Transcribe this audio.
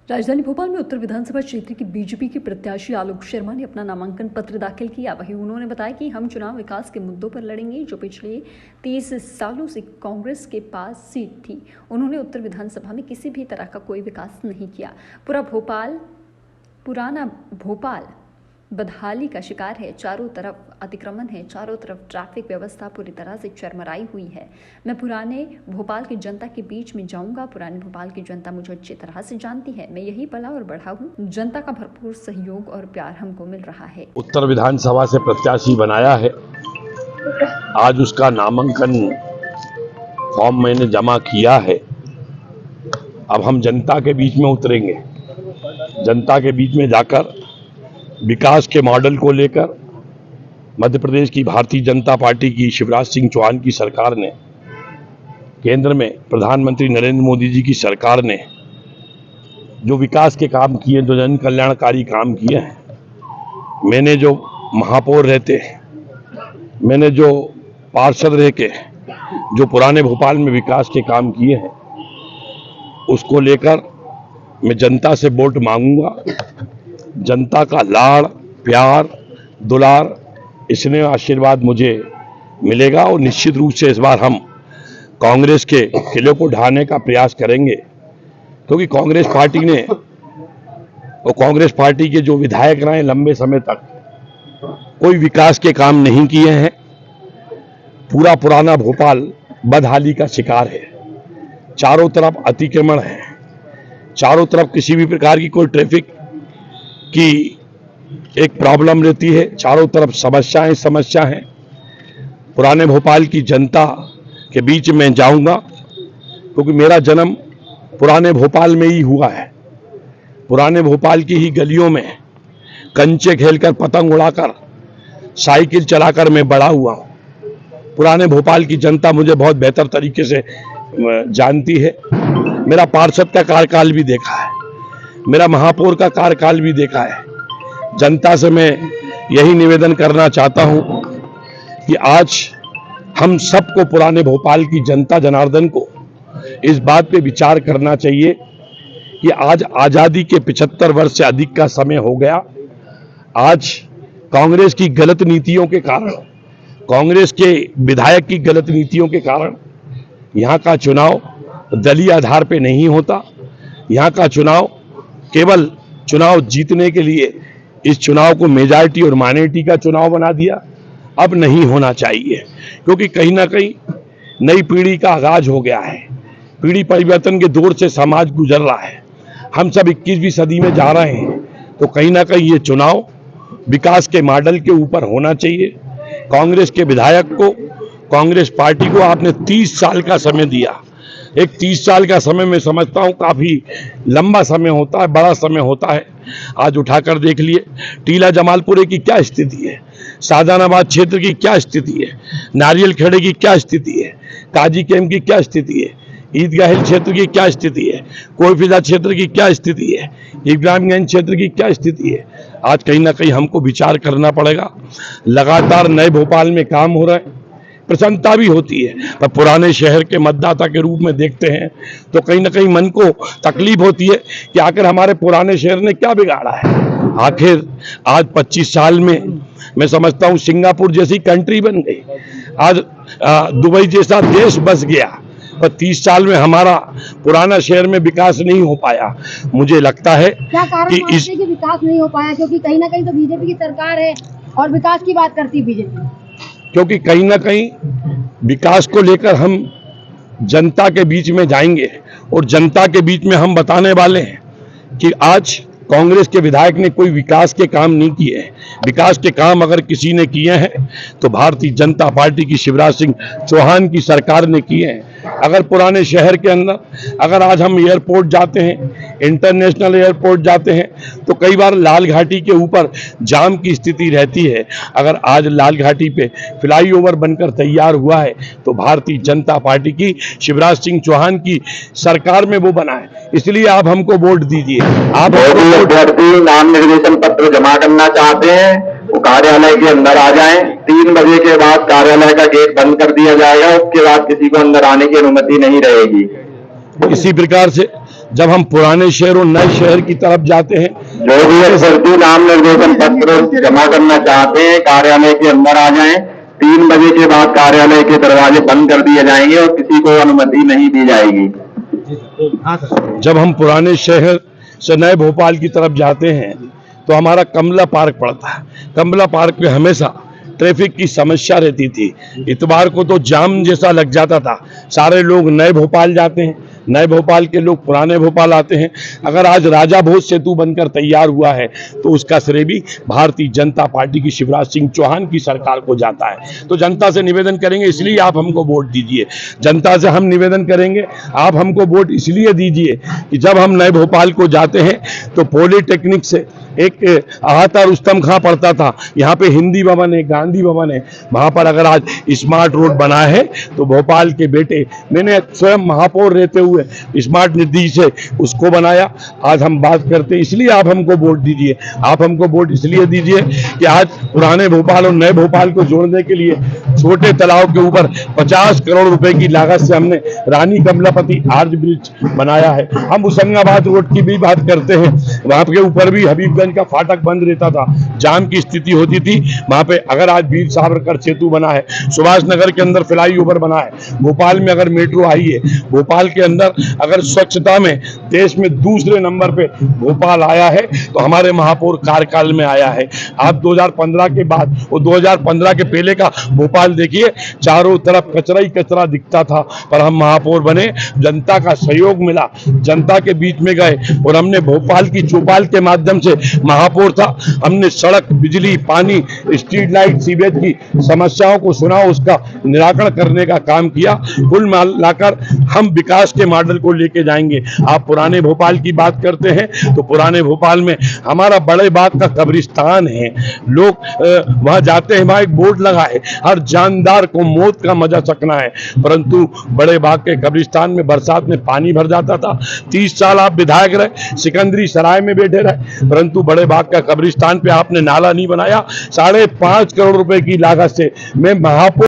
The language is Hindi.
राजधानी भोपाल में उत्तर विधानसभा क्षेत्र की बीजेपी के प्रत्याशी आलोक शर्मा ने अपना नामांकन पत्र दाखिल किया। वहीं उन्होंने बताया कि हम चुनाव विकास के मुद्दों पर लड़ेंगे जो पिछले 30 सालों से कांग्रेस के पास सीट थी। उन्होंने उत्तर विधानसभा में किसी भी तरह का कोई विकास नहीं किया। पुराना भोपाल बदहाली का शिकार है। चारों तरफ अतिक्रमण है, चारों तरफ ट्रैफिक व्यवस्था पूरी तरह से चरमराई हुई है। मैं पुराने भोपाल की जनता के बीच में जाऊंगा। पुराने भोपाल की जनता मुझे अच्छी तरह से जानती है। मैं यही पला और बढ़ा हूँ। जनता का भरपूर सहयोग और प्यार हमको मिल रहा है। उत्तर विधानसभा से प्रत्याशी बनाया है। आज उसका नामांकन फॉर्म मैंने जमा किया है। अब हम जनता के बीच में उतरेंगे। जनता के बीच में जाकर विकास के मॉडल को लेकर मध्य प्रदेश की भारतीय जनता पार्टी की शिवराज सिंह चौहान की सरकार ने, केंद्र में प्रधानमंत्री नरेंद्र मोदी जी की सरकार ने जो विकास के काम किए, जो जन कल्याणकारी काम किए हैं, मैंने जो महापौर रहते, मैंने जो पार्षद रह के जो पुराने भोपाल में विकास के काम किए हैं, उसको लेकर मैं जनता से वोट मांगूंगा। जनता का लाड़, प्यार, दुलार, इसने आशीर्वाद मुझे मिलेगा और निश्चित रूप से इस बार हम कांग्रेस के किले को ढाने का प्रयास करेंगे, क्योंकि कांग्रेस पार्टी ने और कांग्रेस पार्टी के जो विधायक रहे लंबे समय तक कोई विकास के काम नहीं किए हैं। पूरा पुराना भोपाल बदहाली का शिकार है। चारों तरफ अतिक्रमण है, चारों तरफ किसी भी प्रकार की कोई ट्रैफिक की एक प्रॉब्लम रहती है, चारों तरफ समस्या है। पुराने भोपाल की जनता के बीच में जाऊंगा, क्योंकि मेरा जन्म पुराने भोपाल में ही हुआ है। पुराने भोपाल की ही गलियों में कंचे खेलकर, पतंग उड़ाकर, साइकिल चलाकर मैं बड़ा हुआ हूं। पुराने भोपाल की जनता मुझे बहुत बेहतर तरीके से जानती है। मेरा पार्षद का कार्यकाल भी देखा है, मेरा महापौर का कार्यकाल भी देखा है। जनता से मैं यही निवेदन करना चाहता हूं कि आज हम सबको, पुराने भोपाल की जनता जनार्दन को, इस बात पे विचार करना चाहिए कि आज आजादी के 75 वर्ष से अधिक का समय हो गया। आज कांग्रेस की गलत नीतियों के कारण, कांग्रेस के विधायक की गलत नीतियों के कारण यहाँ का चुनाव दलीय आधार पे नहीं होता। यहाँ का चुनाव केवल चुनाव जीतने के लिए इस चुनाव को मेजॉरिटी और माइनॉरिटी का चुनाव बना दिया। अब नहीं होना चाहिए, क्योंकि कहीं ना कहीं नई पीढ़ी का आगाज हो गया है। पीढ़ी परिवर्तन के दौर से समाज गुजर रहा है। हम सब 21वीं सदी में जा रहे हैं, तो कहीं ना कहीं ये चुनाव विकास के मॉडल के ऊपर होना चाहिए। कांग्रेस के विधायक को, कांग्रेस पार्टी को आपने 30 साल का समय दिया। एक 30 साल का समय मैं समझता हूं काफी लंबा समय होता है, बड़ा समय होता है। आज उठाकर देख लिए टीला जमालपुरे की क्या स्थिति है, शाहजहानाबाद क्षेत्र की क्या स्थिति है, नारियल खेड़े की क्या स्थिति है, काजी कैंप की क्या स्थिति है, ईदगाह क्षेत्र की क्या स्थिति है, कोईफिजा क्षेत्र की क्या स्थिति है, इब्राहिमगंज क्षेत्र की क्या स्थिति है। आज कहीं ना कहीं हमको विचार करना पड़ेगा। लगातार नए भोपाल में काम हो रहे हैं, प्रसन्नता भी होती है, पर पुराने शहर के मतदाता के रूप में देखते हैं तो कहीं ना कहीं मन को तकलीफ होती है कि आखिर हमारे पुराने शहर ने क्या बिगाड़ा है। आखिर आज 25 साल में मैं समझता हूं सिंगापुर जैसी कंट्री बन गई, आज दुबई जैसा देश बस गया, पर 30 साल में हमारा पुराना शहर में विकास नहीं हो पाया। मुझे लगता है कि इस विकास नहीं हो पाया, क्योंकि कहीं ना कहीं तो बीजेपी की सरकार है और विकास की बात करती है बीजेपी, क्योंकि कहीं ना कहीं विकास को लेकर हम जनता के बीच में जाएंगे और जनता के बीच में हम बताने वाले हैं कि आज कांग्रेस के विधायक ने कोई विकास के काम नहीं किए हैं। विकास के काम अगर किसी ने किए हैं तो भारतीय जनता पार्टी की शिवराज सिंह चौहान की सरकार ने किए हैं। अगर पुराने शहर के अंदर अगर आज हम एयरपोर्ट जाते हैं, इंटरनेशनल एयरपोर्ट जाते हैं, तो कई बार लाल घाटी के ऊपर जाम की स्थिति रहती है। अगर आज लाल घाटी पे फ्लाईओवर बनकर तैयार हुआ है तो भारतीय जनता पार्टी की शिवराज सिंह चौहान की सरकार में वो बना है, इसलिए आप हमको वोट दीजिए। आप अभ्यर्थी नाम निर्देशन पत्र जमा करना चाहते हैं वो कार्यालय के अंदर आ जाएं। 3 बजे के बाद कार्यालय का गेट बंद कर दिया जाएगा, उसके बाद किसी को अंदर आने की अनुमति नहीं रहेगी। इसी प्रकार से जब हम पुराने शहर और नए शहर की तरफ जाते हैं, जो भी अभ्यर्थी नाम निर्देशन पत्र जमा करना चाहते हैं कार्यालय के अंदर आ जाएं। 3 बजे के बाद कार्यालय के दरवाजे बंद कर दिए जाएंगे और किसी को अनुमति नहीं दी जाएगी। जब हम पुराने शहर से नए भोपाल की तरफ जाते हैं तो हमारा कमला पार्क पड़ता है। कमला पार्क पे हमेशा ट्रैफिक की समस्या रहती थी। इतवार को तो जाम जैसा लग जाता था। सारे लोग नए भोपाल जाते हैं, नए भोपाल के लोग पुराने भोपाल आते हैं। अगर आज राजा भोज सेतु बनकर तैयार हुआ है तो उसका श्रेय भी भारतीय जनता पार्टी की शिवराज सिंह चौहान की सरकार को जाता है। तो जनता से निवेदन करेंगे, इसलिए आप हमको वोट दीजिए। जनता से हम निवेदन करेंगे, आप हमको वोट इसलिए दीजिए कि जब हम नए भोपाल को जाते हैं तो पॉलिटेक्निक से एक अहाता रुस्तम खां पढ़ता था, यहाँ पे हिंदी भवन है, गांधी भवन है, वहां पर अगर आज स्मार्ट रोड बना है तो भोपाल के बेटे, मैंने स्वयं महापौर रहते हुए स्मार्ट निधि से उसको बनाया। आज हम बात करते हैं, इसलिए आप हमको वोट दीजिए। आप हमको वोट इसलिए दीजिए कि आज पुराने भोपाल और नए भोपाल को जोड़ने के लिए छोटे तालाब के ऊपर 50 करोड़ रुपए की लागत से हमने रानी कमलापति आर्च ब्रिज बनाया है। हम होशंगाबाद रोड की भी बात करते हैं, वहां के ऊपर भी हबीबगंज का फाटक बंद रहता था, जाम की स्थिति होती थी वहां पे। अगर आज वीर सावरकर सेतु बना है, सुभाष नगर के अंदर फ्लाईओवर बना है, भोपाल में अगर मेट्रो आई है, भोपाल के अंदर अगर स्वच्छता में देश में दूसरे नंबर पे भोपाल आया है तो हमारे महापौर कार्यकाल में आया है। आप 2015 के बाद और 2015 के पहले का भोपाल देखिए, चारों तरफ कचरा ही कचरा दिखता था, पर हम महापौर बने, जनता का सहयोग मिला, जनता के बीच में गए और हमने भोपाल की चौपाल के माध्यम से महापौर था, हमने सड़क, बिजली, पानी, स्ट्रीट लाइट, सीवेज की समस्याओं को सुना, उसका निराकरण करने का काम किया। कुल मिलाकर हम विकास के मॉडल को लेके जाएंगे। आप पुराने भोपाल की बात करते हैं तो पुराने भोपाल में हमारा बड़े बाग का कब्रिस्तान है। लोग वहां जाते हैं, वहां एक बोर्ड लगा है, हर जानदार को मौत का मजा चखना है, परंतु बड़े बाग के कब्रिस्तान में बरसात में पानी भर जाता था। 30 साल आप विधायक रहे, सिकंदरी सराय में बैठे रहे, परंतु बड़े बाग का कब्रिस्तान पे आपने नाला नहीं बनाया। 5.5 करोड़ रुपए की लागत से मैं महापौर